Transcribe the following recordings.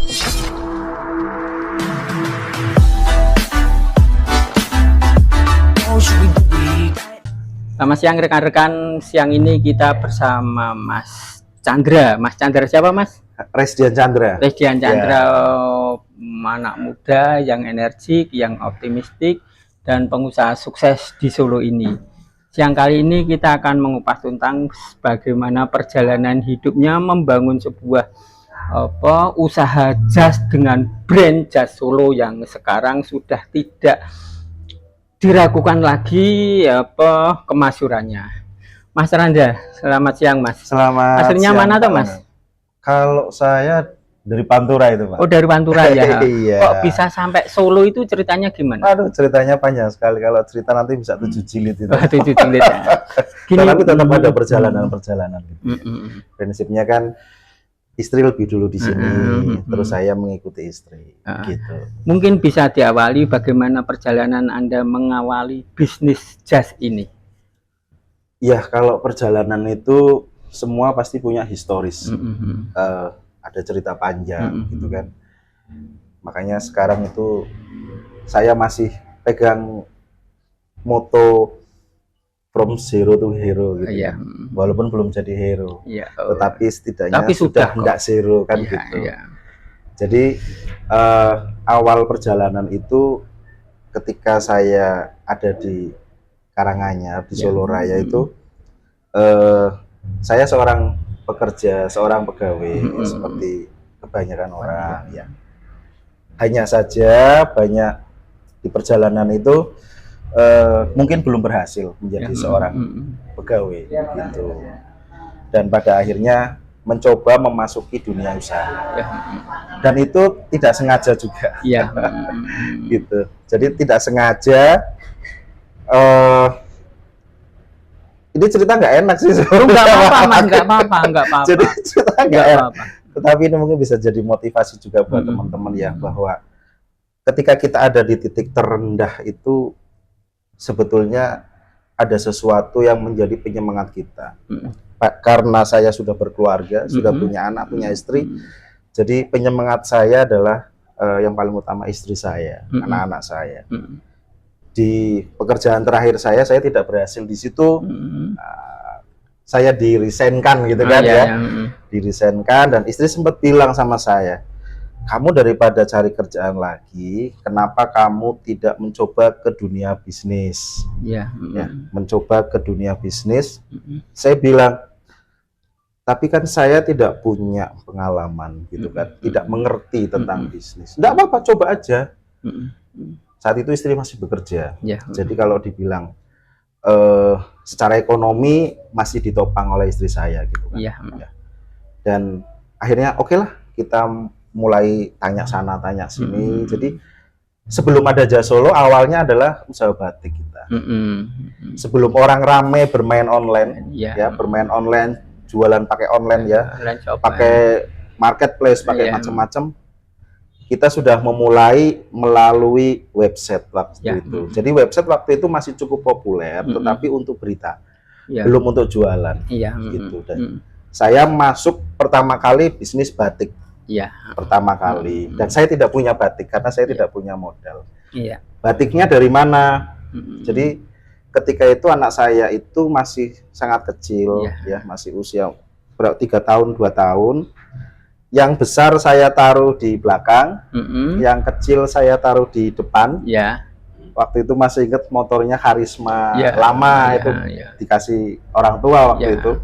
Selamat siang rekan-rekan. Siang ini kita bersama Mas Chandra. Mas Chandra siapa Mas? Resdian Chandra. Resdian Chandra, anak muda yang energik, yang optimistik, dan pengusaha sukses di Solo ini. Siang kali ini kita akan mengupas tentang bagaimana perjalanan hidupnya membangun sebuah usaha jas dengan brand Jas Solo yang sekarang sudah tidak diragukan lagi kemasyurannya. Mas Randa, selamat siang Mas. Selamat Aslinya siang, mana tuh Mas? Kalau saya dari Pantura itu Pak. Oh dari Pantura ya. Iya. Kok bisa sampai Solo itu ceritanya gimana? Aduh ceritanya panjang sekali. Kalau cerita nanti bisa 7 jilid itu. 7 jilid ya. Gini, tapi tetap ada perjalanan-perjalanan gitu. Prinsipnya kan istri lebih dulu di sini, terus saya mengikuti istri. Gitu. Mungkin bisa diawali bagaimana perjalanan Anda mengawali bisnis jas ini? Ya kalau perjalanan itu semua pasti punya historis, ada cerita panjang gitu kan. Makanya sekarang itu saya masih pegang moto from zero to hero gitu. Iya. Walaupun belum jadi hero, tetapi setidaknya sudah enggak zero kan gitu. Iya. Jadi awal perjalanan itu ketika saya ada di Karanganyar di Solo Raya itu, saya seorang pekerja, seorang pegawai seperti kebanyakan orang ya. Hanya saja banyak di perjalanan itu mungkin belum berhasil menjadi seorang pegawai gitu, dan pada akhirnya mencoba memasuki dunia usaha dan itu tidak sengaja juga gitu. Jadi tidak sengaja. Ini cerita nggak enak sih. Nggak apa-apa. Jadi cerita nggak enak. Tetapi ini mungkin bisa jadi motivasi juga buat teman-teman ya, bahwa ketika kita ada di titik terendah itu sebetulnya ada sesuatu yang menjadi penyemangat kita. Karena saya sudah berkeluarga, sudah punya anak, punya istri, jadi penyemangat saya adalah yang paling utama istri saya, anak-anak saya. Di pekerjaan terakhir saya tidak berhasil di situ. Saya dirisenkan gitu kan dirisenkan, dan istri sempat bilang sama saya, kamu daripada cari kerjaan lagi, kenapa kamu tidak mencoba ke dunia bisnis? Ya, mencoba ke dunia bisnis. Saya bilang, tapi kan saya tidak punya pengalaman gitu kan, tidak mengerti tentang bisnis. Enggak apa-apa, coba aja. Saat itu istri masih bekerja, jadi kalau dibilang secara ekonomi masih ditopang oleh istri saya gitu kan. Dan akhirnya oke lah, kita mulai tanya sana tanya sini. Jadi sebelum ada Jas Solo awalnya adalah usaha batik kita. Sebelum orang rame bermain online, bermain online, jualan pakai online pakai marketplace, pakai macam-macam. Kita sudah memulai melalui website waktu itu. Jadi website waktu itu masih cukup populer, tetapi untuk berita, belum untuk jualan. Gitu. Dan saya masuk pertama kali bisnis batik, pertama kali. Dan saya tidak punya batik karena saya tidak punya modal. Batiknya dari mana? Jadi ketika itu anak saya itu masih sangat kecil, masih usia 3 tahun, 2 tahun. Yang besar saya taruh di belakang, yang kecil saya taruh di depan. Waktu itu masih ingat motornya Karisma lama itu dikasih orang tua waktu itu.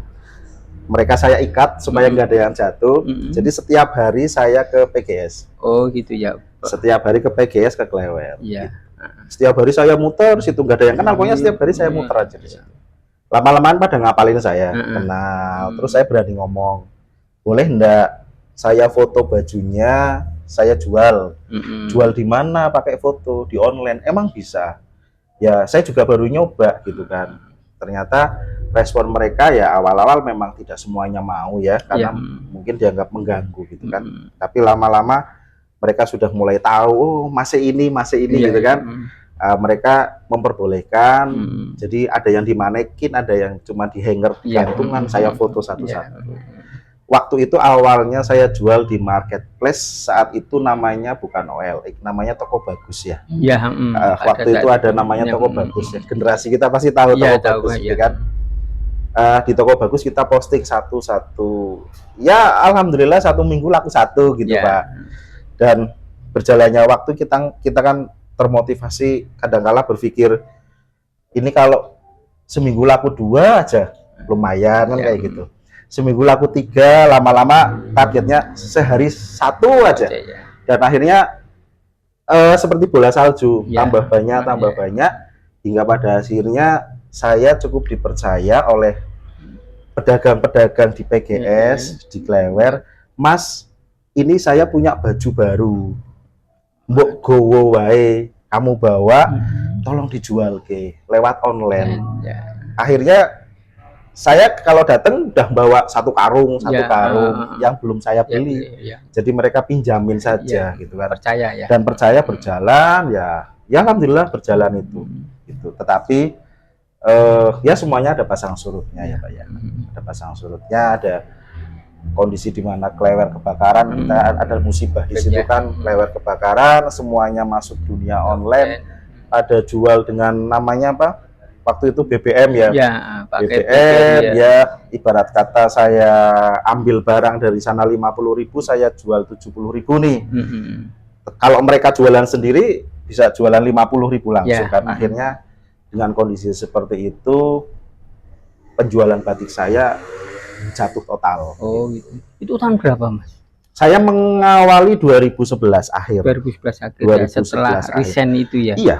Mereka saya ikat supaya nggak ada yang jatuh. Jadi setiap hari saya ke PGS. Oh gitu ya. Setiap hari ke PGS, ke Klewer. Gitu. Setiap hari saya muter situ, nggak ada yang kenal. Pokoknya setiap hari saya muter aja di situ. Lama-lamaan pada ngapalin saya, kenal. Terus saya berani ngomong, boleh enggak saya foto bajunya, saya jual. Jual di mana? Pakai foto di online. Emang bisa? Ya, saya juga baru nyoba gitu kan. Ternyata respon mereka ya awal-awal memang tidak semuanya mau ya, karena mungkin dianggap mengganggu gitu kan. Tapi lama-lama mereka sudah mulai tahu, oh masih ini gitu kan. Mereka memperbolehkan. Jadi ada yang dimanekin, ada yang cuma di hanger gantungan, saya foto satu-satu. waktu itu awalnya saya jual di marketplace, saat itu namanya bukan OLX, namanya Toko Bagus ya. Ya, Waktu itu ada namanya Toko Bagus ya. Generasi kita pasti tahu ya, Toko Bagus, ya. gitu kan. Di Toko Bagus kita posting satu-satu. Ya, alhamdulillah 1 minggu laku 1 gitu, ya. Pak. Dan berjalannya waktu kita kan termotivasi, kadangkala berpikir ini kalau seminggu laku 2 aja lumayan kan, kayak gitu. Seminggu laku 3, lama-lama targetnya sehari 1 aja. Dan akhirnya seperti bola salju, tambah banyak, hingga pada akhirnya saya cukup dipercaya oleh pedagang-pedagang di PGS, di Klewer. Mas, ini saya punya baju baru, mbok gowo wae, kamu bawa, tolong dijual ke lewat online. Akhirnya saya kalau datang udah bawa satu karung yang belum saya beli, jadi mereka pinjamin saja, gitu kan. Percaya ya. Dan percaya berjalan, ya alhamdulillah berjalan itu. Gitu. Tetapi ya semuanya ada pasang surutnya ya Pak ya. Ada pasang surutnya, ada kondisi di mana Klewer kebakaran, kita ada musibah di situ kan, Klewer kebakaran, semuanya masuk dunia online, ada jual dengan namanya apa? Waktu itu BBM ya, BBM ya, ibarat kata saya ambil barang dari sana 50.000, saya jual 70.000 nih. Kalau mereka jualan sendiri bisa jualan 50.000 langsung kan. Akhirnya dengan kondisi seperti itu penjualan batik saya jatuh total. Oh gitu. Itu tahun berapa Mas? Saya mengawali 2011 akhir. 2011 akhir. Setelah resign itu ya. Iya.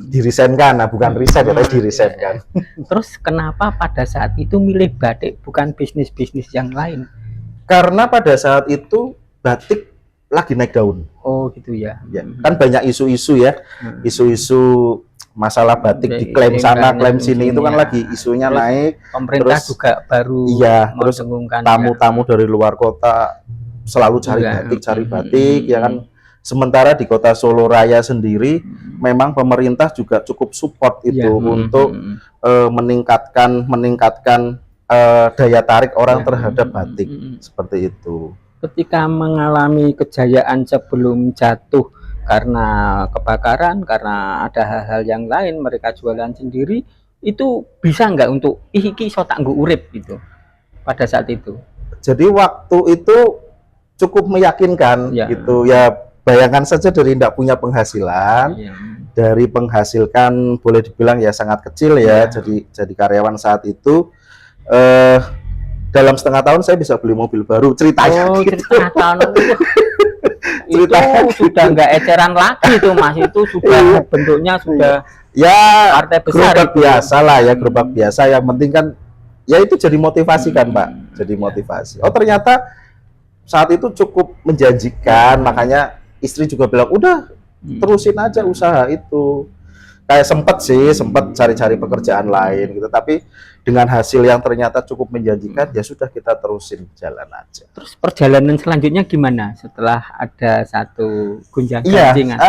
Dirisenkan, nah bukan resign, tapi dirisenkan. Terus kenapa pada saat itu milih batik bukan bisnis-bisnis yang lain? Karena pada saat itu batik lagi naik daun. Oh gitu ya. Kan banyak isu-isu ya, isu-isu masalah batik diklaim sana, klaim sini, itu kan lagi isunya terus naik. Pemerintah terus, juga baru terus tamu-tamu dari luar kota selalu cari batik, ya kan. Sementara di kota Solo Raya sendiri memang pemerintah juga cukup support itu untuk meningkatkan daya tarik orang terhadap batik, seperti itu. Ketika mengalami kejayaan sebelum jatuh karena kebakaran, karena ada hal-hal yang lain, mereka jualan sendiri, itu bisa nggak untuk iki iso tak nggo urip gitu pada saat itu? Jadi waktu itu cukup meyakinkan gitu ya. Bayangkan saja dari tidak punya penghasilan, dari penghasilkan boleh dibilang ya sangat kecil ya, jadi karyawan saat itu, dalam setengah tahun saya bisa beli mobil baru, ceritanya gitu. Setengah tahun itu sudah nggak eceran lagi itu Mas, itu sudah bentuknya sudah ya partai besar, gerobak biasa lah ya, gerobak biasa. Yang penting kan ya itu jadi motivasi kan Pak, jadi motivasi. Oh ternyata saat itu cukup menjanjikan, makanya istri juga bilang udah terusin aja usaha itu. Kayak sempet cari-cari pekerjaan lain gitu, tapi dengan hasil yang ternyata cukup menjanjikan, ya sudah kita terusin jalan aja. Terus perjalanan selanjutnya gimana setelah ada satu gunjang-ganjing?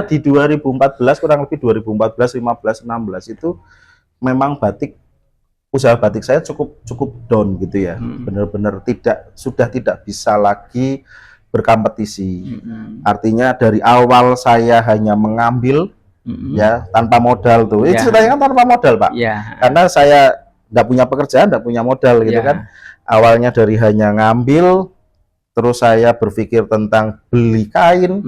Di 2014, kurang lebih 2014, 15, 16 itu memang usaha batik saya cukup down gitu ya. Benar-benar sudah tidak bisa lagi berkompetisi. Artinya dari awal saya hanya mengambil ya tanpa modal tuh. Ini ceritanya kan tanpa modal Pak. Karena saya tidak punya pekerjaan, tidak punya modal gitu kan. Awalnya dari hanya ngambil, terus saya berpikir tentang beli kain,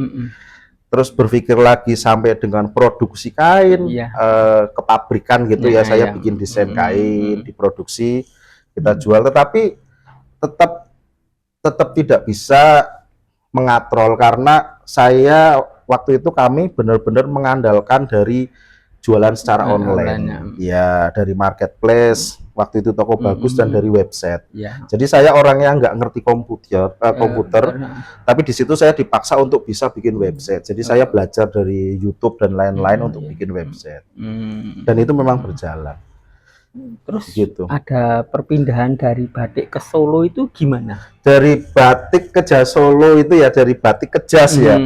terus berpikir lagi sampai dengan produksi kain, ke pabrikan gitu ya. Saya bikin desain kain, diproduksi, kita jual. Tetapi tetap tidak bisa mengatrol karena waktu itu kami benar-benar mengandalkan dari jualan secara online. Ya, dari marketplace, waktu itu Toko Bagus dan dari website. Jadi saya orang yang nggak ngerti komputer, tapi di situ saya dipaksa untuk bisa bikin website. Jadi saya belajar dari YouTube dan lain-lain untuk bikin website. Dan itu memang berjalan. Terus gitu. Ada perpindahan dari batik ke Solo itu gimana? Dari batik ke jas Solo itu ya, dari batik ke jas ya.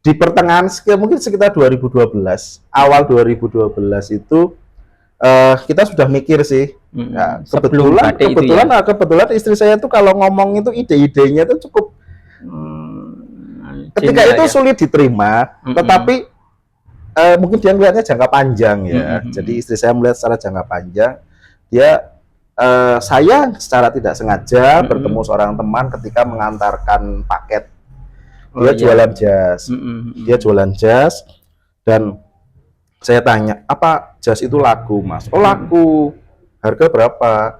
Di pertengahan mungkin sekitar 2012, awal 2012 itu kita sudah mikir sih. Ya, Sebelum batik itu ya? kebetulan istri saya tuh kalau ngomong itu ide-idenya itu cukup ketika Cinta, itu ya? sulit diterima, tetapi mungkin dia melihatnya jangka panjang ya. Jadi istri saya melihat secara jangka panjang. Dia saya secara tidak sengaja bertemu seorang teman ketika mengantarkan paket. Dia jualan jas. Dia jualan jas dan saya tanya, apa jas itu laku, Mas? Oh, laku. Harga berapa?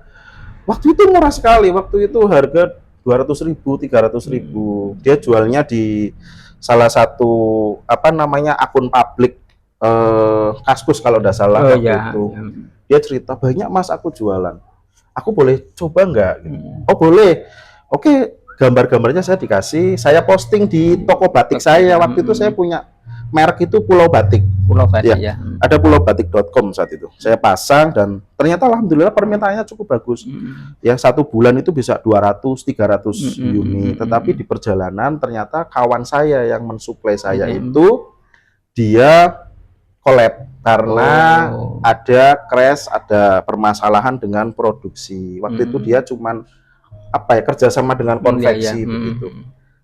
Waktu itu murah sekali. Waktu itu harga 200.000, 300.000. Dia jualnya di salah satu akun publik Kaskus kalau tidak salah waktu itu. Dia cerita, banyak Mas aku jualan. Aku boleh coba nggak? Gitu. Oh boleh. Oke, gambar-gambarnya saya dikasih. Saya posting di toko batik saya. Waktu itu saya punya merek itu Pulau Batik. Pulau Batik ya. Ada pulaubatik.com saat itu. Saya pasang dan ternyata alhamdulillah permintaannya cukup bagus. Ya 1 bulan itu bisa 200-300 unit. Tetapi di perjalanan ternyata kawan saya yang mensuplai saya itu dia collab karena ada crash, ada permasalahan dengan produksi. Waktu itu dia cuman kerjasama dengan konveksi begitu.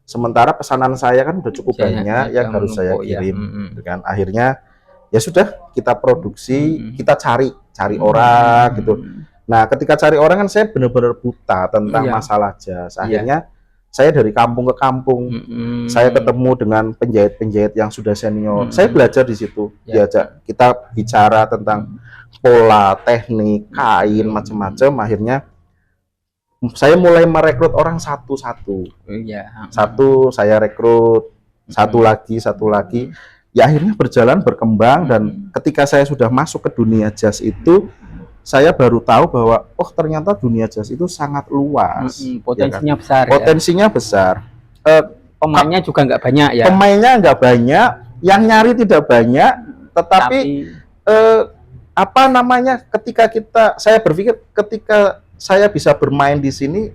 Sementara pesanan saya kan udah cukup banyak yang harus saya kirim. Dengan akhirnya ya sudah kita produksi, kita cari orang gitu. Nah ketika cari orang kan saya benar-benar buta tentang masalah jas. Akhirnya saya dari kampung ke kampung, saya ketemu dengan penjahit-penjahit yang sudah senior. Saya belajar di situ, diajak kita bicara tentang pola, teknik, kain, macam-macam. Akhirnya saya mulai merekrut orang satu-satu. Satu saya rekrut, satu lagi. Ya akhirnya berjalan berkembang dan ketika saya sudah masuk ke dunia jas itu, saya baru tahu bahwa ternyata dunia jas itu sangat luas. Potensinya besar. Potensinya besar. Pemainnya juga nggak banyak ya. Pemainnya nggak banyak, yang nyari tidak banyak, tetapi saya berpikir ketika saya bisa bermain di sini,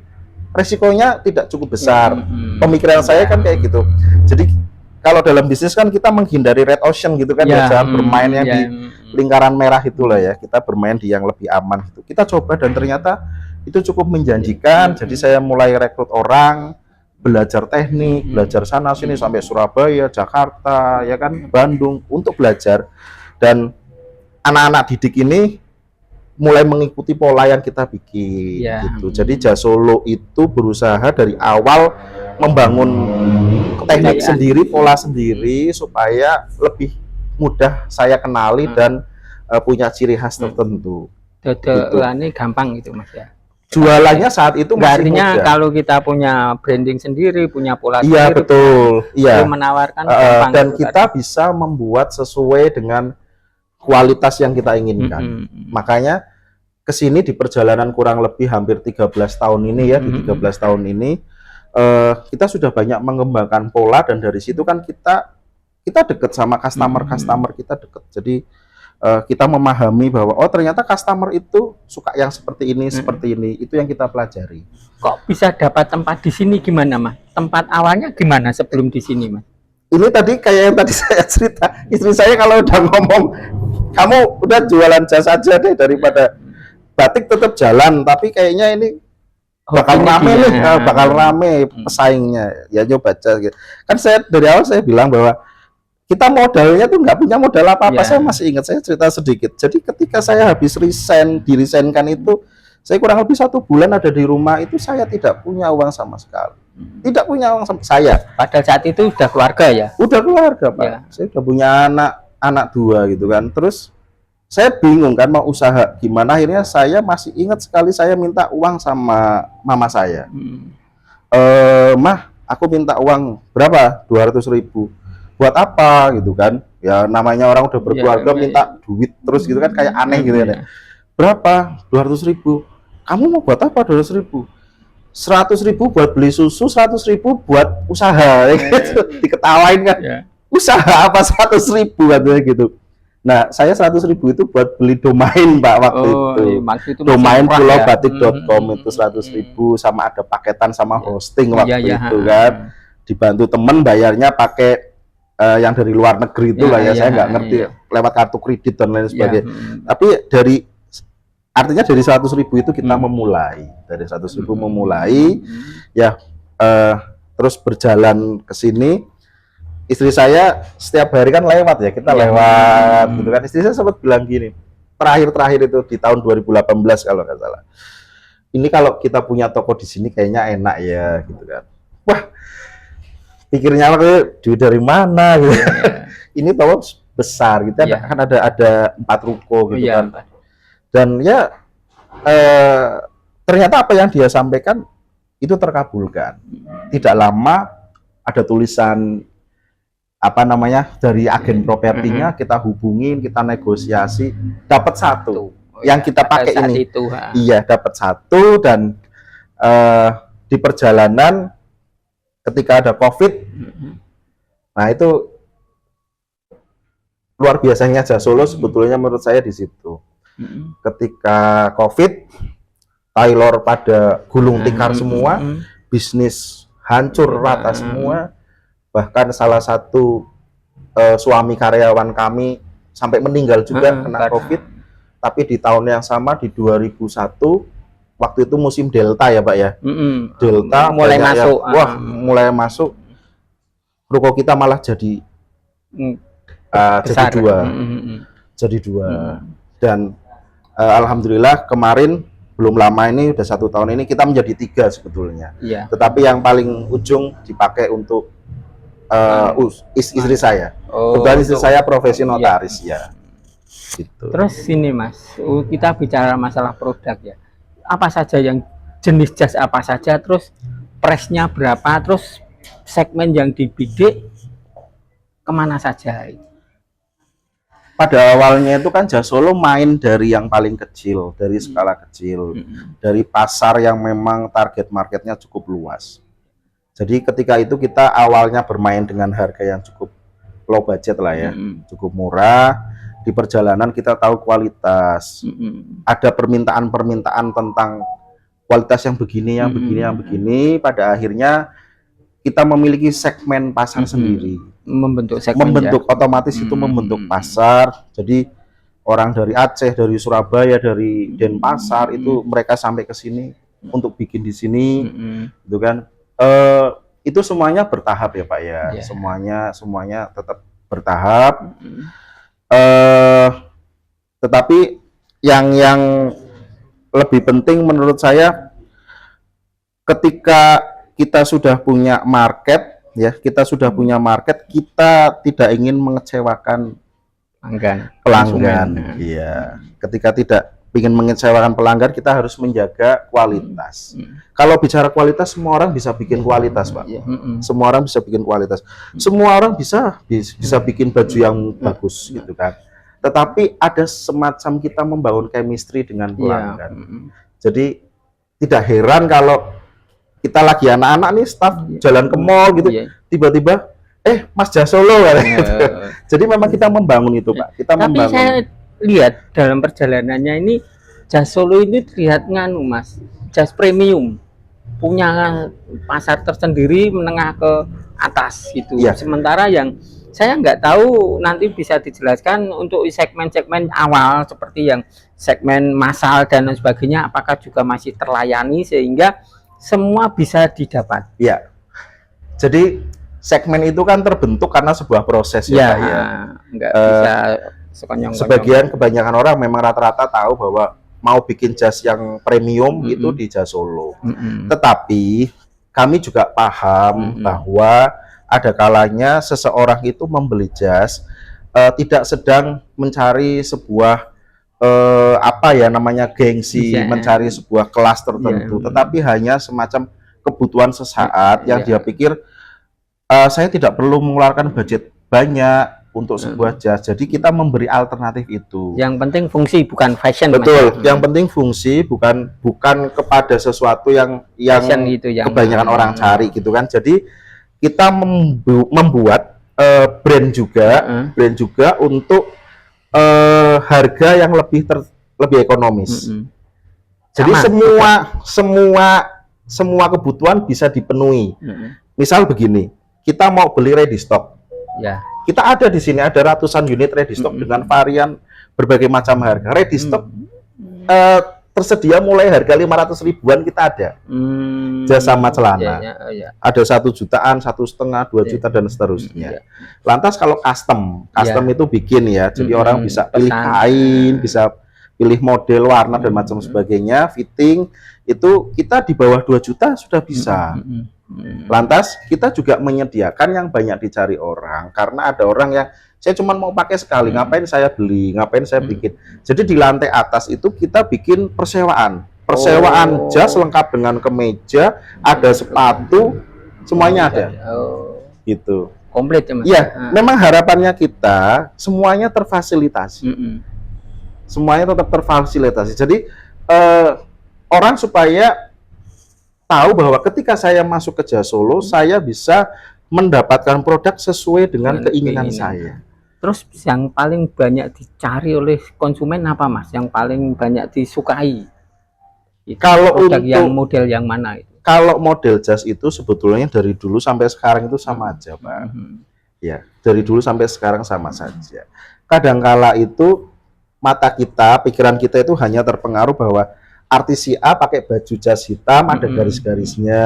resikonya tidak cukup besar. Pemikiran saya kan kayak gitu. Jadi kalau dalam bisnis kan kita menghindari red ocean gitu kan, jangan bermain yang di lingkaran merah itulah ya. Kita bermain di yang lebih aman gitu. Kita coba dan ternyata itu cukup menjanjikan. Jadi saya mulai rekrut orang, belajar teknik, belajar sana sini sampai Surabaya, Jakarta, ya kan, Bandung untuk belajar. Dan anak-anak didik ini mulai mengikuti pola yang kita bikin gitu. Jadi Jas Solo itu berusaha dari awal membangun teknik sendiri, pola sendiri supaya lebih mudah saya kenali dan punya ciri khas tertentu. Ini gampang gitu Mas ya. Jualannya saat itu masih artinya mudah. Kalau kita punya branding sendiri, punya pola sendiri. Iya betul. Iya. Menawarkan dan kita bisa membuat sesuai dengan kualitas yang kita inginkan. Makanya kesini di perjalanan kurang lebih hampir 13 tahun ini ya, di 13 tahun ini kita sudah banyak mengembangkan pola dan dari situ kan kita deket sama customer kita deket. Jadi kita memahami bahwa ternyata customer itu suka yang seperti ini, itu yang kita pelajari. Kok bisa dapat tempat di sini gimana Mas? Tempat awalnya gimana sebelum di sini Mas? Ini tadi kayak yang tadi saya cerita, istri saya kalau udah ngomong, kamu udah jualan jas aja deh daripada batik tetap jalan, tapi kayaknya ini bakal rame nih, bakal rame pesaingnya. Ya coba jas gitu. Kan saya dari awal saya bilang bahwa kita modalnya tuh nggak punya modal apa-apa. Saya masih ingat, saya cerita sedikit. Jadi ketika saya habis dirisenkan itu, saya kurang lebih 1 bulan ada di rumah itu, saya tidak punya uang sama sekali. Tidak punya uang sama saya. Padahal saat itu udah keluarga ya? Udah keluarga Pak. Saya udah punya anak 2 gitu kan. Terus saya bingung kan mau usaha gimana. Akhirnya saya masih ingat sekali saya minta uang sama mama saya. Mah, aku minta uang berapa? 200.000. Buat apa gitu kan? Ya namanya orang udah berkeluarga minta duit terus gitu kan, kayak aneh gitu ya. Berapa? 200.000. Kamu mau buat apa 200.000? 100.000 buat beli susu, 100.000 buat usaha, gitu. Diketawain kan? Usaha apa 100.000 katanya gitu. Nah, saya 100.000 itu buat beli domain Pak waktu itu. Domain pulaubatik.com itu 100.000 sama ada paketan sama hosting waktu itu kan. Dibantu temen bayarnya pakai yang dari luar negeri itu lah ya. Saya nggak ngerti lewat kartu kredit dan lain sebagainya. Tapi dari artinya dari 100.000 itu kita memulai, dari 100.000 memulai, ya terus berjalan ke sini. Istri saya setiap hari kan lewat ya, kita lewat gitu kan. Istri saya sempat bilang gini, terakhir itu di tahun 2018 kalau nggak salah. Ini kalau kita punya toko di sini kayaknya enak ya gitu kan. Wah, pikirnya duit dari mana gitu. Ini toko besar gitu kan, ada 4 ruko gitu kan. Dan ya ternyata apa yang dia sampaikan itu terkabulkan. Tidak lama ada tulisan apa namanya dari agen propertinya, kita hubungin, kita negosiasi, dapat 1 yang kita pakai ini. Iya, dapat 1. Dan di perjalanan ketika ada COVID, nah itu luar biasanya Jas Solo sebetulnya menurut saya di situ. Ketika COVID, Taylor pada gulung tikar semua, bisnis hancur rata semua. Bahkan salah satu suami karyawan kami sampai meninggal juga kena COVID. Tapi di tahun yang sama, di 2001, waktu itu musim Delta ya Pak ya. Delta mulai masuk. Mulai masuk. Ruko kita malah jadi jadi 2. Jadi 2. Dan alhamdulillah kemarin belum lama ini, udah 1 tahun ini kita menjadi 3 sebetulnya. Tetapi yang paling ujung dipakai untuk istri saya. Kebetulan istri saya profesi notaris ya. Gitu. Terus ini Mas, kita bicara masalah produk ya. Apa saja yang jenis jas apa saja, terus price-nya berapa, terus segmen yang dibidik kemana saja? Pada awalnya itu kan Jas Solo main dari yang paling kecil, dari skala kecil, dari pasar yang memang target marketnya cukup luas. Jadi ketika itu kita awalnya bermain dengan harga yang cukup low budget lah ya, cukup murah. Di perjalanan kita tahu kualitas, ada permintaan-permintaan tentang kualitas yang begini, yang begini, yang begini. Pada akhirnya kita memiliki segmen pasar sendiri, membentuk otomatis itu membentuk pasar. Jadi orang dari Aceh, dari Surabaya, dari Denpasar itu mereka sampai ke sini untuk bikin di sini, gitu kan. Itu semuanya bertahap ya Pak ya, semuanya tetap bertahap. Tetapi yang lebih penting menurut saya, ketika kita sudah punya market ya, kita tidak ingin mengecewakan pelanggan. Iya, ketika tidak ingin mengecewakan pelanggan, kita harus menjaga kualitas. Kalau bicara kualitas, semua orang bisa bikin kualitas, Pak. Semua orang bisa bikin kualitas. Semua orang bisa bikin baju yang bagus gitu kan. Tetapi ada semacam kita membangun chemistry dengan pelanggan. Jadi tidak heran kalau kita lagi anak-anak nih, staff jalan ke mall gitu, tiba-tiba Mas Jas Solo kan. Jadi memang kita membangun itu, Pak. Tapi saya lihat dalam perjalanannya ini, Jas Solo ini terlihat Mas, jas premium, punya pasar tersendiri menengah ke atas gitu. Sementara yang saya nggak tahu, nanti bisa dijelaskan untuk segmen-segmen awal seperti yang segmen massal dan sebagainya, apakah juga masih terlayani sehingga semua bisa didapat? Ya, jadi segmen itu kan terbentuk karena sebuah proses ya, Pak ya. Nggak bisa sekonyong-konyong. Kebanyakan orang memang rata-rata tahu bahwa mau bikin jas yang premium itu di Jas Solo. Tetapi kami juga paham bahwa ada kalanya seseorang itu membeli jas tidak sedang mencari sebuah gengsi, mencari sebuah kelas tertentu, tetapi hanya semacam kebutuhan sesaat yang dia pikir saya tidak perlu mengeluarkan budget banyak untuk sebuah jas. Jadi kita memberi alternatif itu. Yang penting fungsi, bukan fashion. Betul. Yang penting fungsi, bukan kepada sesuatu yang kebanyakan orang cari gitu kan. Jadi kita membuat brand juga untuk harga yang lebih ekonomis. Jadi semua kebutuhan bisa dipenuhi. Misal begini, kita mau beli ready stock. Kita ada di sini ada ratusan unit ready stock dengan varian berbagai macam harga. Ready stock tersedia mulai harga 500 ribuan kita ada. Jas sama celana. Ada 1 jutaan, 1,5, 2 juta dan seterusnya. Lantas kalau custom itu bikin ya. Jadi orang bisa pilih kain, bisa pilih model, warna dan macam sebagainya, fitting itu kita di bawah 2 juta sudah bisa. Lantas kita juga menyediakan yang banyak dicari orang karena ada orang yang saya cuma mau pakai sekali, ngapain saya beli, ngapain saya bikin. Jadi di lantai atas itu kita bikin persewaan jas lengkap dengan kemeja, ada sepatu, semuanya ada. Gitu. Komplit ya Mas? Iya, memang harapannya kita semuanya terfasilitasi. Semuanya tetap terfasilitasi. Jadi orang supaya tahu bahwa ketika saya masuk ke Jas Solo, saya bisa mendapatkan produk sesuai dengan keinginan saya. Terus yang paling banyak dicari oleh konsumen apa Mas? Yang paling banyak disukai? Kalau produk untuk yang model yang mana itu? Kalau model jas itu sebetulnya dari dulu sampai sekarang itu sama aja, Pak. Ya, dari dulu sampai sekarang sama saja. Kadangkala itu mata kita, pikiran kita itu hanya terpengaruh bahwa artis si A pakai baju jas hitam, ada garis-garisnya,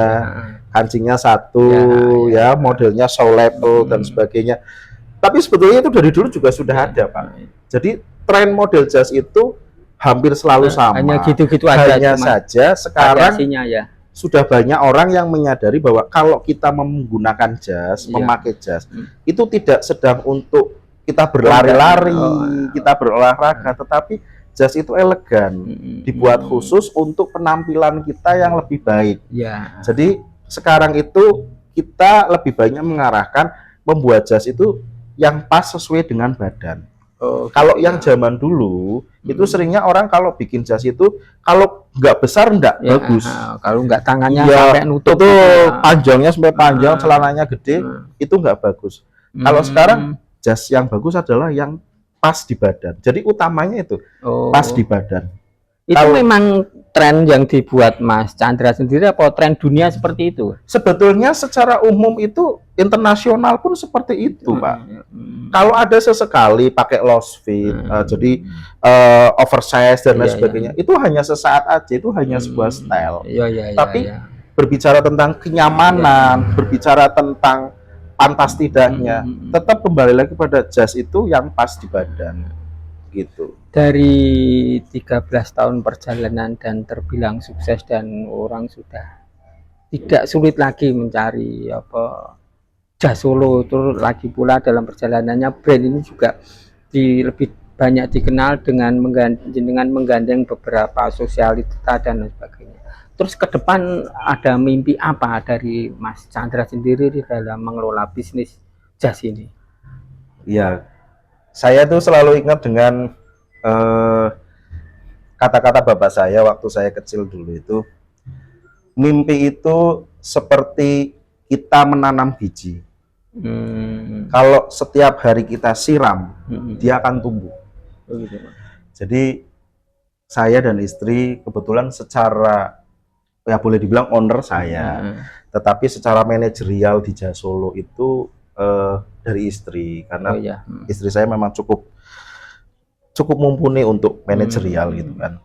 kancingnya satu, ya, modelnya show level dan sebagainya. Tapi sebetulnya itu dari dulu juga sudah ada, Pak. Jadi tren model jas itu hampir selalu sama. Hanya gitu-gitu aja. Hanya saja sekarang ya. Sudah banyak orang yang menyadari bahwa kalau kita menggunakan jas, memakai jas, itu tidak sedang untuk kita berlari-lari, kita berolahraga, tetapi jas itu elegan, dibuat khusus untuk penampilan kita yang lebih baik. Jadi sekarang itu kita lebih banyak mengarahkan membuat jas itu yang pas sesuai dengan badan. Kalau yang zaman dulu itu seringnya orang kalau bikin jas itu kalau nggak besar nggak bagus. Kalau nggak tangannya sampai nutup, panjangnya sampai panjang, celananya gede, itu nggak bagus. Kalau sekarang jas yang bagus adalah yang pas di badan. Jadi utamanya itu pas di badan. Itu memang tren yang dibuat Mas Chandra sendiri apa tren dunia seperti itu? Sebetulnya secara umum itu internasional pun seperti itu, Pak. Kalau ada sesekali pakai loose fit, jadi oversize dan lain sebagainya, itu hanya sesaat aja, itu hanya sebuah style. Tapi berbicara tentang kenyamanan, berbicara tentang pantas tidaknya, tetap kembali lagi pada jas itu yang pas di badan. Gitu. Dari 13 tahun perjalanan dan terbilang sukses dan orang sudah tidak sulit lagi mencari Jas Solo, terus lagi pula dalam perjalanannya brand ini juga lebih banyak dikenal dengan menggandeng beberapa sosialita dan lain sebagainya. Terus ke depan ada mimpi apa dari Mas Chandra sendiri dalam mengelola bisnis jas ini? Ya, saya tuh selalu ingat dengan kata-kata bapak saya waktu saya kecil dulu itu, mimpi itu seperti kita menanam biji. Kalau setiap hari kita siram, dia akan tumbuh. Jadi saya dan istri kebetulan secara ya boleh dibilang owner saya, tetapi secara manajerial di Jas Solo itu dari istri, karena istri saya memang cukup mumpuni untuk manajerial gitu kan.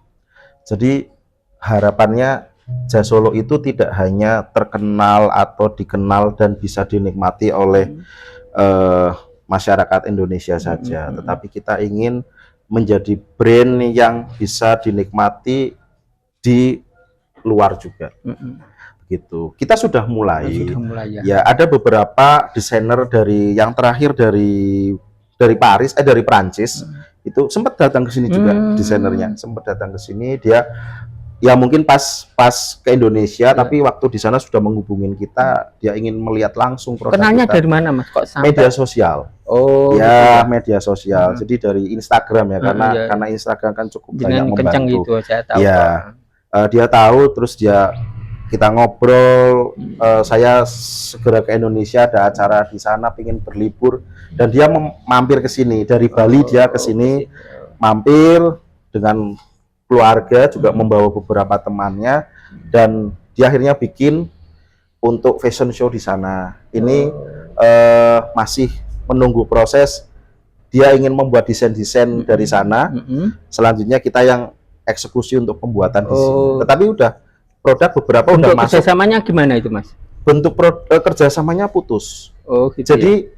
Jadi harapannya Jas Solo itu tidak hanya terkenal atau dikenal dan bisa dinikmati oleh masyarakat Indonesia saja, tetapi kita ingin menjadi brand yang bisa dinikmati di luar juga. Gitu. Kita sudah mulai ya. Ada beberapa desainer yang terakhir dari Paris, dari Prancis, itu sempat datang ke sini juga, desainernya sempat datang ke sini. Dia ya mungkin pas ke Indonesia, tapi waktu di sana sudah menghubungin kita, dia ingin melihat langsung produk Kenalnya kita. Dari mana Mas? Kok sampai? Media sosial. Ya, gitu. Media sosial. Jadi dari Instagram ya, karena Instagram kan cukup banyak membantu. Gitu, saya tahu. Ya, dia tahu, terus kita ngobrol, saya segera ke Indonesia, ada acara di sana, pingin berlibur, dan dia mampir ke sini dari Bali, dia ke sini mampir dengan keluarga, juga membawa beberapa temannya, dan dia akhirnya bikin untuk fashion show di sana. Ini masih menunggu proses. Dia ingin membuat desain-desain dari sana. Selanjutnya kita yang eksekusi untuk pembuatan di sini. Oh. Tetapi udah produk beberapa udah Bentuk masuk. kerjasamanya gimana itu Mas? Bentuk kerjasamanya putus. Oh gitu. Jadi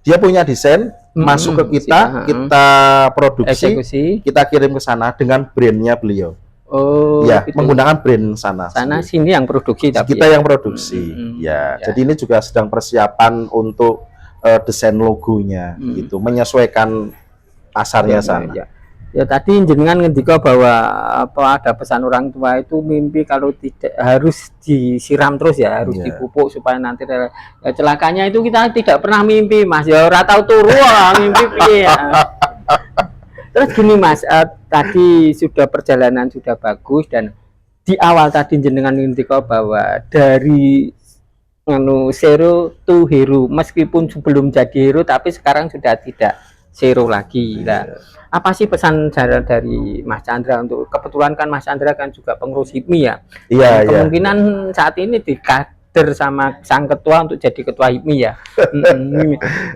dia punya desain, masuk ke kita, kita produksi, eksekusi, kita kirim ke sana dengan brandnya beliau. Oh, ya, gitu. menggunakan brand sana. Sini yang produksi tapi kita yang produksi. Ya, jadi ini juga sedang persiapan untuk desain logonya, gitu, menyesuaikan pasarnya sana. Ya tadi jenengan ngendika bahwa ada pesan orang tua itu mimpi kalau tidak harus disiram terus ya, harus dipupuk supaya nanti ya, celakanya itu kita tidak pernah mimpi Mas, ya ora tahu turu mimpi piye ya. Terus gini Mas, tadi sudah perjalanan sudah bagus dan di awal tadi jenengan ngendika bahwa dari zero to hero, meskipun sebelum jadi hero tapi sekarang sudah tidak zero lagi. Nah, apa sih pesan dari Mas Chandra untuk, kebetulan kan Mas Chandra kan juga pengurus HIPMI ya? Iya. Kemungkinan saat ini dikader sama sang ketua untuk jadi ketua HIPMI ya.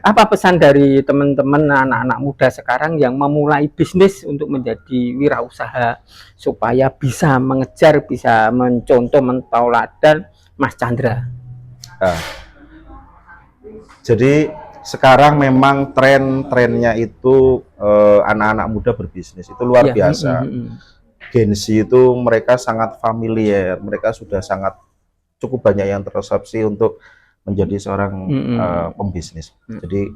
Apa pesan dari teman-teman anak-anak muda sekarang yang memulai bisnis untuk menjadi wirausaha supaya bisa mengejar, bisa mencontoh, mentauladan Mas Chandra? Jadi sekarang memang trennya itu anak-anak muda berbisnis itu luar biasa. Gen Z itu mereka sangat familiar, mereka sudah sangat cukup banyak yang terresepsi untuk menjadi seorang pembisnis. Jadi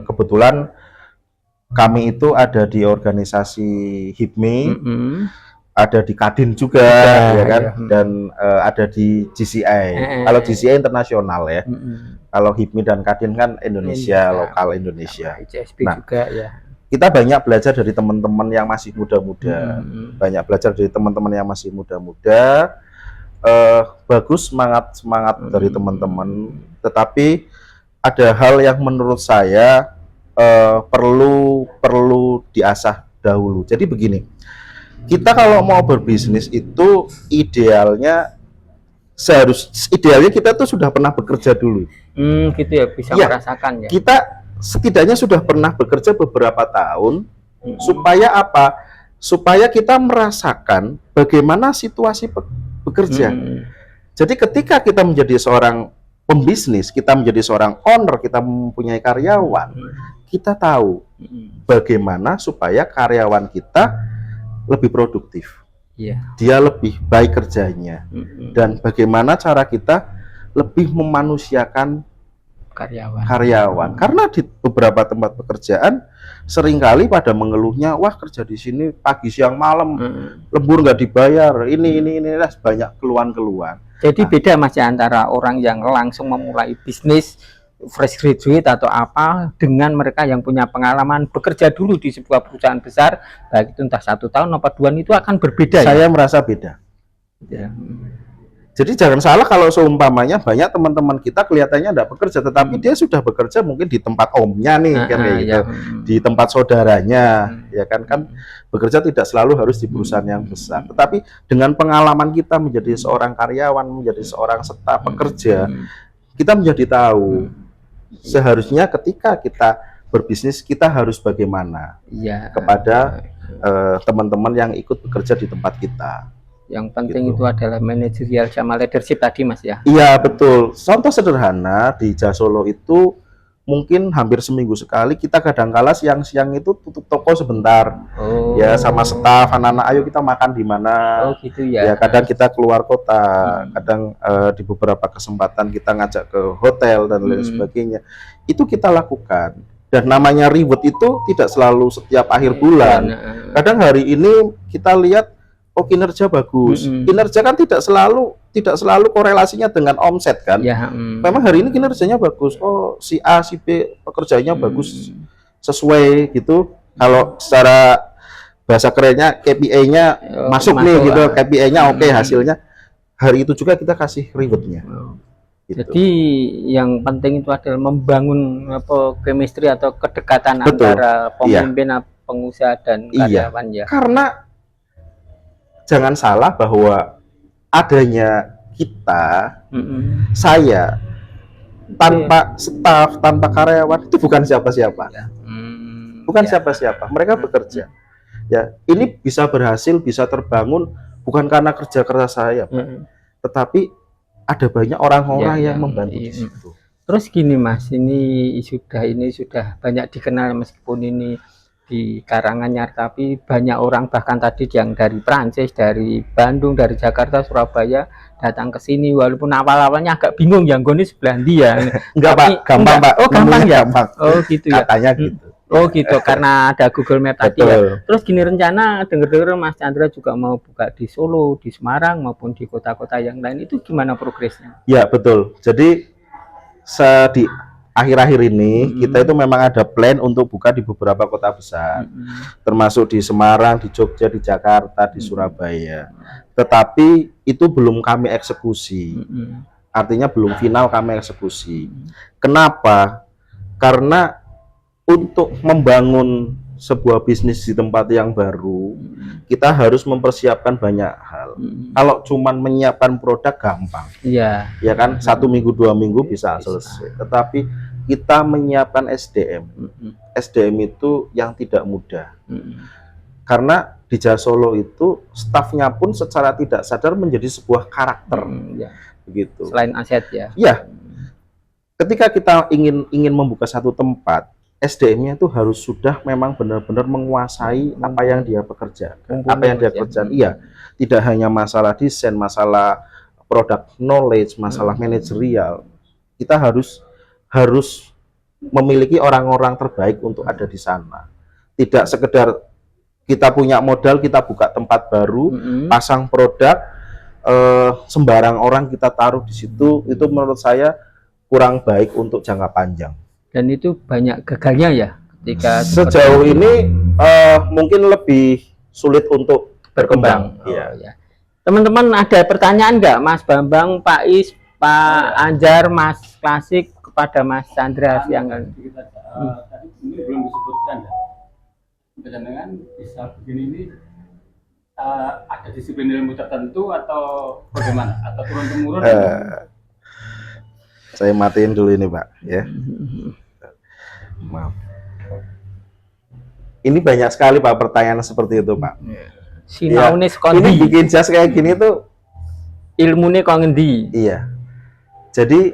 kebetulan kami itu ada di organisasi HIPMI, ada di Kadin juga, ya kan, dan ada di GCI. Kalau GCI internasional ya. Kalau HIPMI dan Kadin kan Indonesia, lokal Indonesia. Nah, juga, ya. Kita banyak belajar dari teman-teman yang masih muda-muda, banyak belajar dari teman-teman yang masih muda-muda. Bagus semangat dari teman-teman, tetapi ada hal yang menurut saya perlu diasah dahulu. Jadi begini, kita kalau mau berbisnis itu idealnya kita tuh sudah pernah bekerja dulu. Gitu ya, bisa merasakan ya. Kita setidaknya sudah pernah bekerja beberapa tahun, supaya apa? Supaya kita merasakan bagaimana situasi bekerja. Jadi ketika kita menjadi seorang pembisnis, kita menjadi seorang owner, kita mempunyai karyawan, kita tahu bagaimana supaya karyawan kita lebih produktif. Dia lebih baik kerjanya, dan bagaimana cara kita lebih memanusiakan karyawan. Karena di beberapa tempat pekerjaan seringkali pada mengeluhnya, wah kerja di sini pagi siang malam, lembur nggak dibayar, ini banyak keluhan-keluhan. Jadi beda Mas ya, antara orang yang langsung memulai bisnis fresh graduate atau apa dengan mereka yang punya pengalaman bekerja dulu di sebuah perusahaan besar, baik itu entah 1 tahun atau 2 tahun, itu akan berbeda. Saya merasa beda. Jadi jangan salah kalau seumpamanya banyak teman-teman kita kelihatannya tidak bekerja, tetapi dia sudah bekerja mungkin di tempat omnya nih, gitu, di tempat saudaranya, ya kan bekerja tidak selalu harus di perusahaan yang besar. Tetapi dengan pengalaman kita menjadi seorang karyawan, menjadi seorang staf pekerja, kita menjadi tahu seharusnya ketika kita berbisnis kita harus bagaimana kepada teman-teman yang ikut bekerja di tempat kita. Yang penting itu adalah manajerial sama leadership tadi Mas ya. Iya betul. Contoh sederhana di Jasolo itu mungkin hampir seminggu sekali kita kadangkala siang-siang itu tutup toko sebentar. Ya sama staf anak-anak, ayo kita makan di mana. Gitu ya. Ya kadang kita keluar kota, kadang di beberapa kesempatan kita ngajak ke hotel dan lain sebagainya. Itu kita lakukan. Dan namanya reward itu tidak selalu setiap akhir bulan. Kadang hari ini kita lihat kinerja bagus. Kinerja kan tidak selalu korelasinya dengan omset kan. Memang hari ini kinerjanya bagus. Si A, si B pekerjaannya bagus sesuai gitu. Kalau secara bahasa kerennya KPI-nya masuk nih gitu, KPI-nya oke, hasilnya. Hari itu juga kita kasih rewardnya. Gitu. Jadi yang penting itu adalah membangun chemistry atau kedekatan antara pemimpin, pengusaha dan karyawan ya. Karena jangan salah bahwa adanya kita, saya, tanpa staf, tanpa karyawan itu bukan siapa-siapa. Bukan siapa-siapa. Mereka bekerja. Ya, ini bisa berhasil, bisa terbangun bukan karena kerja keras saya, Pak. Tetapi ada banyak orang-orang yang membantu di situ. Terus gini Mas, ini sudah banyak dikenal meskipun ini di Karanganyar, tapi banyak orang bahkan tadi yang dari Prancis, dari Bandung, dari Jakarta, Surabaya datang ke sini walaupun awal-awalnya agak bingung yang goni sebelah dia. Enggak Pak, gampang Pak. Oh gampang ya? Gampang. Oh gitu ya? Katanya gitu. Oh gitu, karena ada Google Map tadi ya. Betul. Terus gini rencana, dengar-dengar Mas Chandra juga mau buka di Solo, di Semarang maupun di kota-kota yang lain, itu gimana progresnya? Ya betul. Jadi di akhir-akhir ini kita itu memang ada plan untuk buka di beberapa kota besar, termasuk di Semarang, di Jogja, di Jakarta, di Surabaya. Tetapi itu belum kami eksekusi. Artinya belum final kami eksekusi. Kenapa? Karena untuk membangun sebuah bisnis di tempat yang baru, kita harus mempersiapkan banyak hal. Kalau cuman menyiapkan produk gampang, ya kan, 1 minggu 2 minggu bisa selesai. Tetapi kita menyiapkan SDM. SDM itu yang tidak mudah. Karena di Jasa Solo itu stafnya pun secara tidak sadar menjadi sebuah karakter, begitu. Selain aset ya. Iya. Ketika kita ingin membuka satu tempat, SDM-nya itu harus sudah memang benar-benar menguasai apa yang dia pekerjakan, apa yang dia kerjakan. Iya, tidak hanya masalah desain, masalah product knowledge, masalah manajerial. Kita harus memiliki orang-orang terbaik untuk ada di sana. Tidak sekedar kita punya modal, kita buka tempat baru, pasang produk, sembarang orang kita taruh di situ, itu menurut saya kurang baik untuk jangka panjang. Dan itu banyak gagalnya ya ketika sejauh ini mungkin lebih sulit untuk berkembang. Ya. Teman-teman ada pertanyaan nggak Mas Bambang, Pak Is, Pak Anjar, Mas Klasik kepada Mas Chandra siang ini? Tadi ini belum disebutkan ya. Dengan bisa begini ini ada disiplin ilmu tertentu atau bagaimana? Atau turun-temurun? Saya matiin dulu ini Pak ya. Maaf. Ini banyak sekali Pak pertanyaan seperti itu Pak. Ya, ini bikin jas kayak gini tuh ilmunya kok ngendi? Iya. Jadi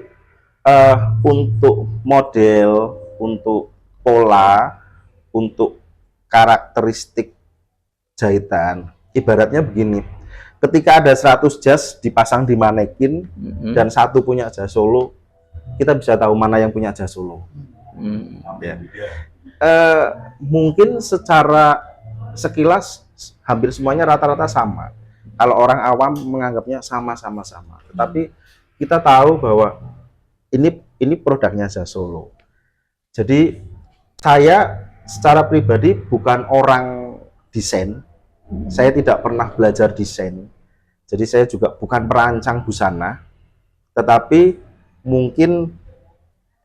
untuk model, untuk pola, untuk karakteristik jahitan, ibaratnya begini. Ketika ada 100 jas dipasang di manekin dan satu punya jas Solo, kita bisa tahu mana yang punya jas Solo. Ya. Mungkin secara sekilas hampir semuanya rata-rata sama. Kalau orang awam menganggapnya sama-sama. Tetapi kita tahu bahwa ini produknya jas Solo. Jadi saya secara pribadi bukan orang desain. Saya tidak pernah belajar desain. Jadi saya juga bukan perancang busana. Tetapi mungkin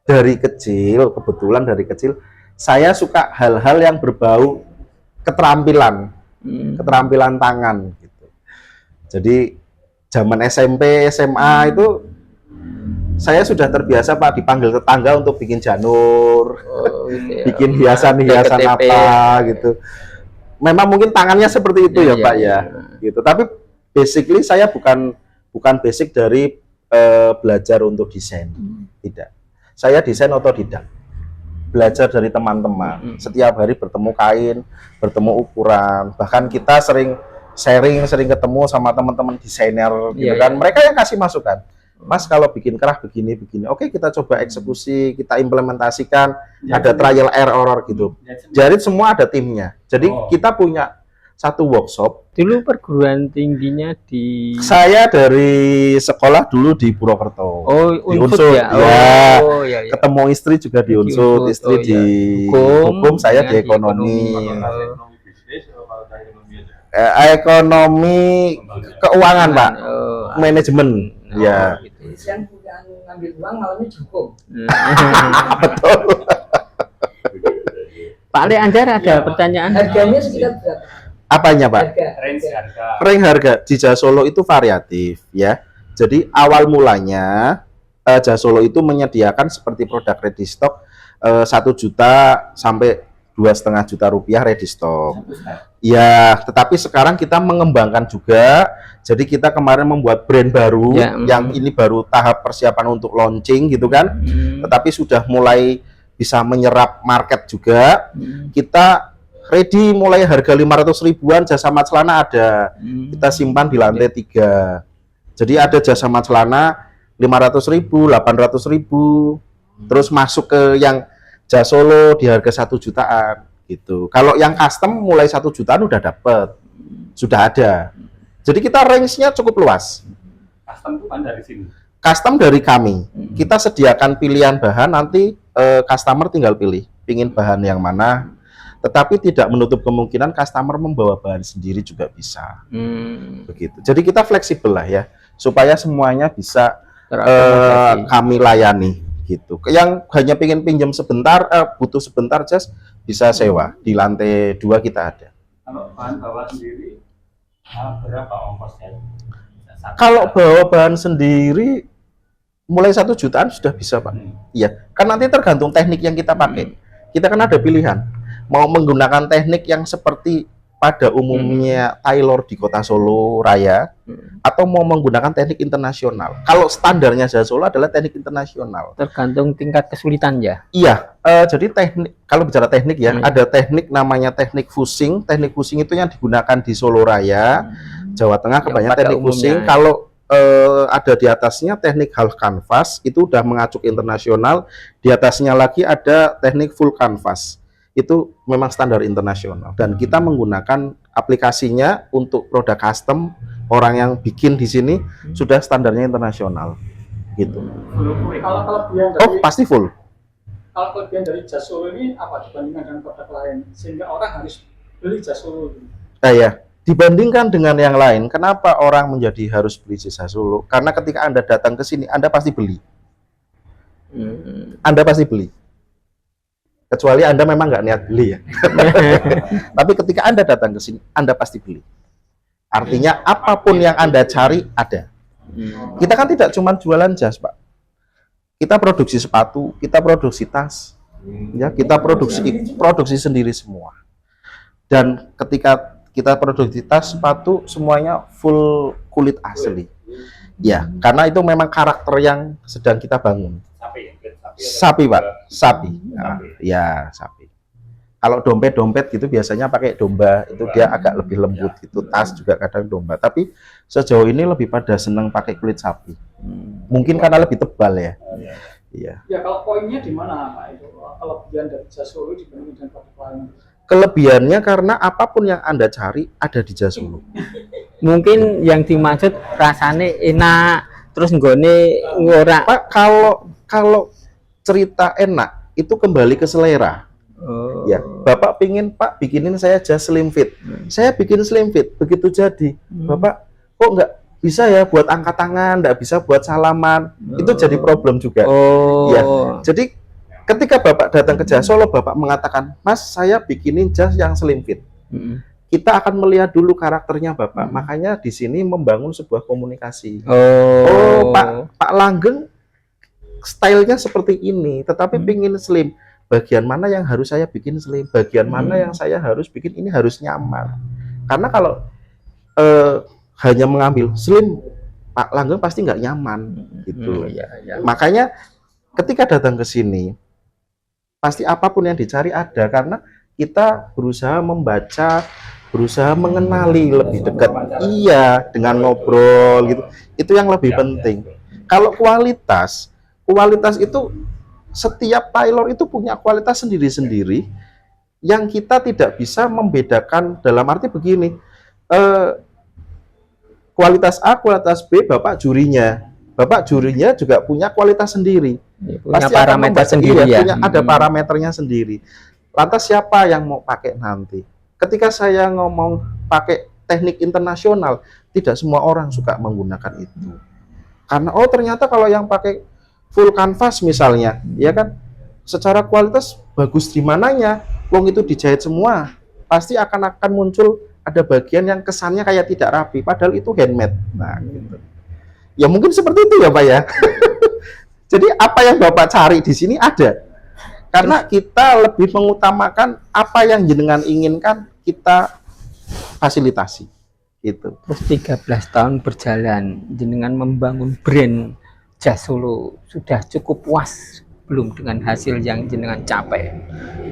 kebetulan dari kecil saya suka hal-hal yang berbau keterampilan tangan gitu. Jadi zaman SMP, SMA itu saya sudah terbiasa Pak dipanggil tetangga untuk bikin janur, bikin hiasan-hiasan apa gitu. Memang mungkin tangannya seperti itu ya Pak ya. Gitu. Tapi basically saya bukan basic dari belajar untuk desain. Tidak. Saya desain otodidak, belajar dari teman-teman. Setiap hari bertemu kain, bertemu ukuran. Bahkan kita sering sering ketemu sama teman-teman desainer, gitu kan. Mereka yang kasih masukan. Mas kalau bikin kerah begini. Oke, kita coba eksekusi, kita implementasikan. Ada trial error gitu. Jadi semua ada timnya. Jadi kita punya satu workshop. Dulu perguruan tingginya di... Saya dari sekolah dulu di Purwokerto. Di Unsur ya. Ya. Ketemu istri juga di Unsur, istri di hukum, saya di ekonomi. Ekonomi keuangan Pak, manajemen. Ya. Yang bukan ngambil uang malamnya cukup. Betul. Pak Le Anjar ada pertanyaan? Harganya sekitar berapa? Apanya Pak? Range harga di Jasa Solo itu variatif ya. Jadi awal mulanya Jasa Solo itu menyediakan seperti produk ready stock 1 juta sampai Rp2,5 juta ready stock. Ya, tetapi sekarang kita mengembangkan juga. Jadi kita kemarin membuat brand baru yang ini baru tahap persiapan untuk launching gitu kan. Tetapi sudah mulai bisa menyerap market juga. Kita ready mulai harga 500 ribuan jasa mat celana ada. Kita simpan di lantai 3. Jadi ada jasa mat celana 500 ribu, 800 ribu. Terus masuk ke yang jas solo di harga 1 jutaan gitu. Kalau yang custom mulai 1 jutaan udah dapet, sudah ada. Jadi kita range-nya cukup luas. Custom itu kan dari sini. Custom dari kami. Kita sediakan pilihan bahan, nanti customer tinggal pilih, pingin bahan yang mana. Tetapi tidak menutup kemungkinan customer membawa bahan sendiri juga bisa. Begitu. Jadi kita fleksibel lah ya, supaya semuanya bisa kami layani gitu. Yang hanya pengen pinjam sebentar, butuh sebentar jas, bisa sewa. Di lantai 2 kita ada. Kalau bahan bawa sendiri berapa ongkosnya? Kalau bawa bahan sendiri mulai 1 jutaan sudah bisa, Pak. Iya, kan nanti tergantung teknik yang kita pakai. Kita kan ada pilihan. Mau menggunakan teknik yang seperti pada umumnya tailor di Kota Solo Raya, atau mau menggunakan teknik internasional. Kalau standarnya jas Solo adalah teknik internasional. Tergantung tingkat kesulitan ya. Iya, jadi teknik, kalau bicara teknik ya, ada teknik namanya teknik fusing. Teknik fusing itu yang digunakan di Solo Raya, Jawa Tengah, kebanyakan teknik fusing. Kalau ada di atasnya teknik half canvas, itu udah mengacu ke internasional. Di atasnya lagi ada teknik full canvas. Itu memang standar internasional, dan kita menggunakan aplikasinya untuk produk custom. Orang yang bikin di sini sudah standarnya internasional gitu. Kalau kelebihan dari pasti full. Kalau kelebihan dari jas Solo ini apa dibandingkan dengan produk lain sehingga orang harus beli jas Solo? Ya, dibandingkan dengan yang lain, kenapa orang menjadi harus beli jas Solo? Karena ketika Anda datang ke sini, Anda pasti beli. Anda pasti beli. Kecuali Anda memang nggak niat beli ya. Tapi ketika Anda datang ke sini, Anda pasti beli. Artinya apapun yang Anda cari ada. Kita kan tidak cuma jualan jas, Pak. Kita produksi sepatu, kita produksi tas, ya, kita produksi sendiri semua. Dan ketika kita produksi tas, sepatu, semuanya full kulit asli. Ya, karena itu memang karakter yang sedang kita bangun. Sapi, Pak, sapi. Nah, ya, sapi. Kalau dompet gitu biasanya pakai domba, itu dia agak lebih lembut gitu. Tas juga kadang domba, tapi sejauh ini lebih pada senang pakai kulit sapi. Mungkin karena lebih tebal ya. Iya. Ya, kalau poinnya di mana Pak itu? Kelebihan dari jas Solo dibandingkan dengan produk lain. Kelebihannya karena apapun yang Anda cari ada di jas Solo. Mungkin yang dimaksud rasanya enak, terus nggone ora. Pak, kalau cerita enak itu kembali ke selera. Ya, Bapak pingin Pak bikinin saya jas slim fit. Saya bikin slim fit, begitu jadi, Bapak kok nggak bisa ya buat angkat tangan, nggak bisa buat salaman, itu jadi problem juga. Ya, jadi ketika Bapak datang ke jas Solo, Bapak mengatakan, Mas, saya bikinin jas yang slim fit. Kita akan melihat dulu karakternya Bapak. Makanya di sini membangun sebuah komunikasi. Pak Langgeng stylenya seperti ini, tetapi pingin slim. Bagian mana yang harus saya bikin slim? Bagian mana yang saya harus bikin ini harus nyaman? Karena kalau hanya mengambil slim, Pak Langgeng pasti nggak nyaman, gitu. Makanya ketika datang ke sini, pasti apapun yang dicari ada, karena kita berusaha membaca, berusaha mengenali lebih dekat. Iya, dengan ngobrol gitu. Itu yang lebih penting. Kalau kualitas itu setiap tailor itu punya kualitas sendiri-sendiri yang kita tidak bisa membedakan. Dalam arti begini, kualitas A, kualitas B, Bapak jurinya juga punya kualitas sendiri. Punya parameter sendiri ya. Ada parameternya sendiri. Lantas siapa yang mau pakai nanti? Ketika saya ngomong pakai teknik internasional, tidak semua orang suka menggunakan itu. Karena ternyata kalau yang pakai full canvas misalnya, ya kan, secara kualitas bagus di mananya, wong itu dijahit semua, pasti akan muncul ada bagian yang kesannya kayak tidak rapi, padahal itu handmade. Nah, gitu. Ya mungkin seperti itu ya Pak ya. Jadi apa yang Bapak cari di sini ada. Karena kita lebih mengutamakan apa yang jenengan inginkan, kita fasilitasi gitu. Terus 13 tahun berjalan jenengan membangun brand Jas Solo, sudah cukup puas belum dengan hasil yang jenengan capai?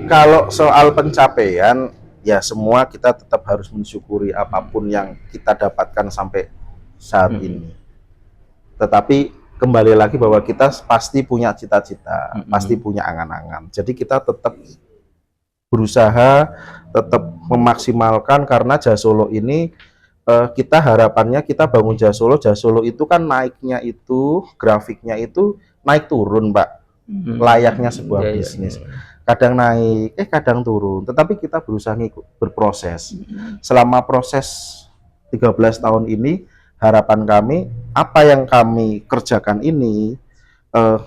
Kalau soal pencapaian, ya semua kita tetap harus mensyukuri apapun yang kita dapatkan sampai saat ini. Tetapi kembali lagi bahwa kita pasti punya cita-cita, pasti punya angan-angan. Jadi kita tetap berusaha, tetap memaksimalkan, karena Jas Solo ini kita harapannya kita bangun Jas Solo itu kan naiknya itu, grafiknya itu naik turun, Pak. Layaknya sebuah bisnis. Kadang naik, kadang turun. Tetapi kita berusaha berproses. Selama proses 13 tahun ini, harapan kami, apa yang kami kerjakan ini,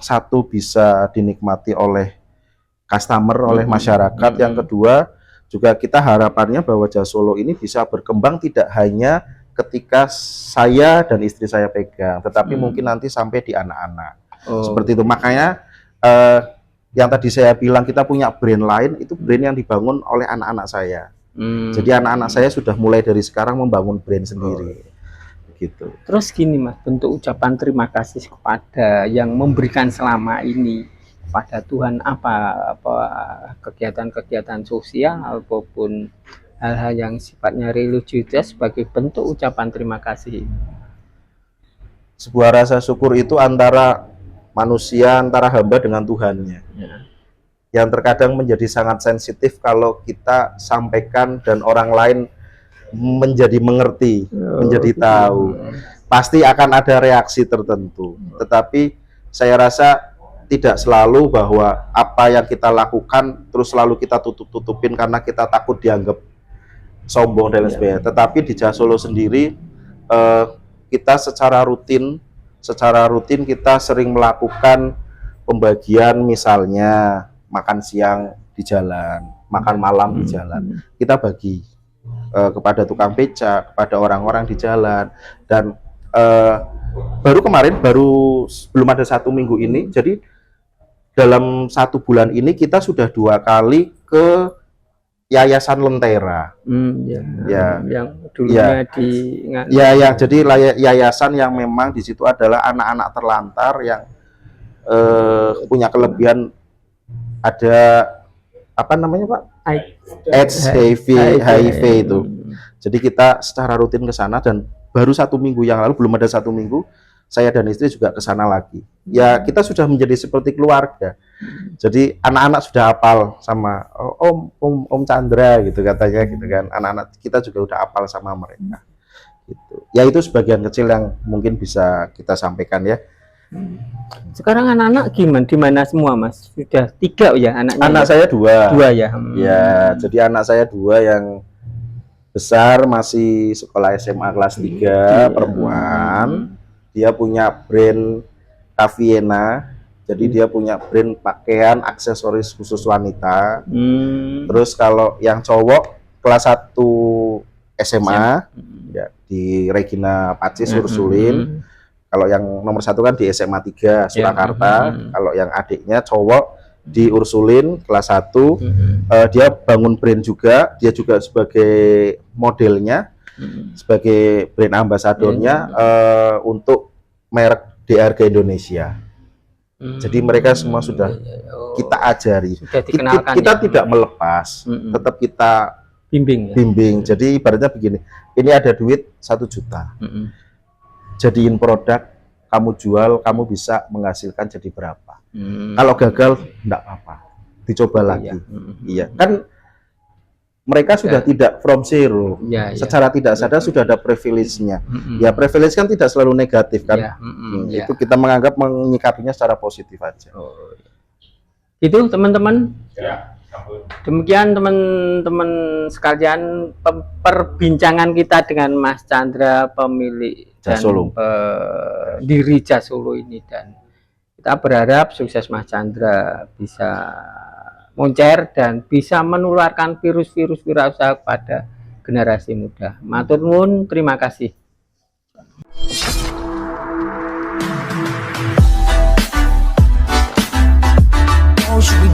satu, bisa dinikmati oleh customer, oleh masyarakat. Yang kedua, juga kita harapannya bahwa Jas Solo ini bisa berkembang tidak hanya ketika saya dan istri saya pegang, tetapi mungkin nanti sampai di anak-anak. Seperti itu. Makanya yang tadi saya bilang kita punya brand lain, itu brand yang dibangun oleh anak-anak saya. Jadi anak-anak saya sudah mulai dari sekarang membangun brand sendiri. Gitu. Terus gini Mas, bentuk ucapan terima kasih kepada yang memberikan selama ini kepada Tuhan, apa kegiatan-kegiatan sosial ataupun hal-hal yang sifatnya religius sebagai bentuk ucapan terima kasih. Sebuah rasa syukur itu antara manusia, antara hamba dengan Tuhannya, yang terkadang menjadi sangat sensitif kalau kita sampaikan dan orang lain menjadi mengerti, menjadi tahu. Pasti akan ada reaksi tertentu. Tetapi saya rasa tidak selalu bahwa apa yang kita lakukan terus selalu kita tutup-tutupin karena kita takut dianggap sombong dan lain sebagainya. Tetapi di Jas Solo sendiri kita secara rutin kita sering melakukan pembagian, misalnya makan siang di jalan, makan malam di jalan. Kita bagi kepada tukang becak, kepada orang-orang di jalan. Dan baru kemarin, belum ada 1 minggu ini, jadi dalam 1 bulan ini kita sudah 2 kali ke Yayasan Lentera. Yang dulunya jadi yayasan yang memang di situ adalah anak-anak terlantar yang punya kelebihan, ada apa namanya Pak? AIDS, HIV itu. Jadi kita secara rutin ke sana, dan baru 1 minggu yang lalu, belum ada 1 minggu, saya dan istri juga ke sana lagi. Ya kita sudah menjadi seperti keluarga. Jadi anak-anak sudah hafal sama Om Chandra gitu katanya gitu kan. Anak-anak kita juga udah hafal sama mereka. Gitu. Ya itu sebagian kecil yang mungkin bisa kita sampaikan ya. Sekarang anak-anak gimana? Di mana semua Mas? Sudah 3 ya anaknya? Anak ya? saya 2. 2 ya. Ya, jadi anak saya 2 yang besar masih sekolah SMA kelas 3, perempuan. Dia punya brand Kaviena, jadi dia punya brand pakaian aksesoris khusus wanita. Terus kalau yang cowok kelas 1 SMA ya, di Regina Pacis Ursulin. Kalau yang nomor 1 kan di SMA 3 Surakarta. Kalau yang adiknya cowok di Ursulin kelas 1. Dia bangun brand juga, dia juga sebagai modelnya, sebagai brand ambasadornya untuk merek DRG Indonesia. Jadi mereka semua sudah kita ajari. Kita tidak melepas, tetap kita bimbing. Jadi ibaratnya begini, ini ada duit 1 juta. Jadiin produk, kamu jual, kamu bisa menghasilkan jadi berapa. Kalau gagal, enggak apa-apa, dicoba lagi. Iya, kan mereka sudah tidak from zero. Secara tidak sadar sudah ada privilege-nya. Ya privilege kan tidak selalu negatif kan. Itu kita menganggap menyikapinya secara positif aja. Itu teman-teman. Demikian teman-teman sekalian perbincangan kita dengan Mas Chandra, pemilik dan pendiri Jas Solo ini, dan kita berharap sukses Mas Chandra bisa moncer dan bisa menularkan virus-virus wirausaha kepada generasi muda. Matur nuwun, terima kasih. Should we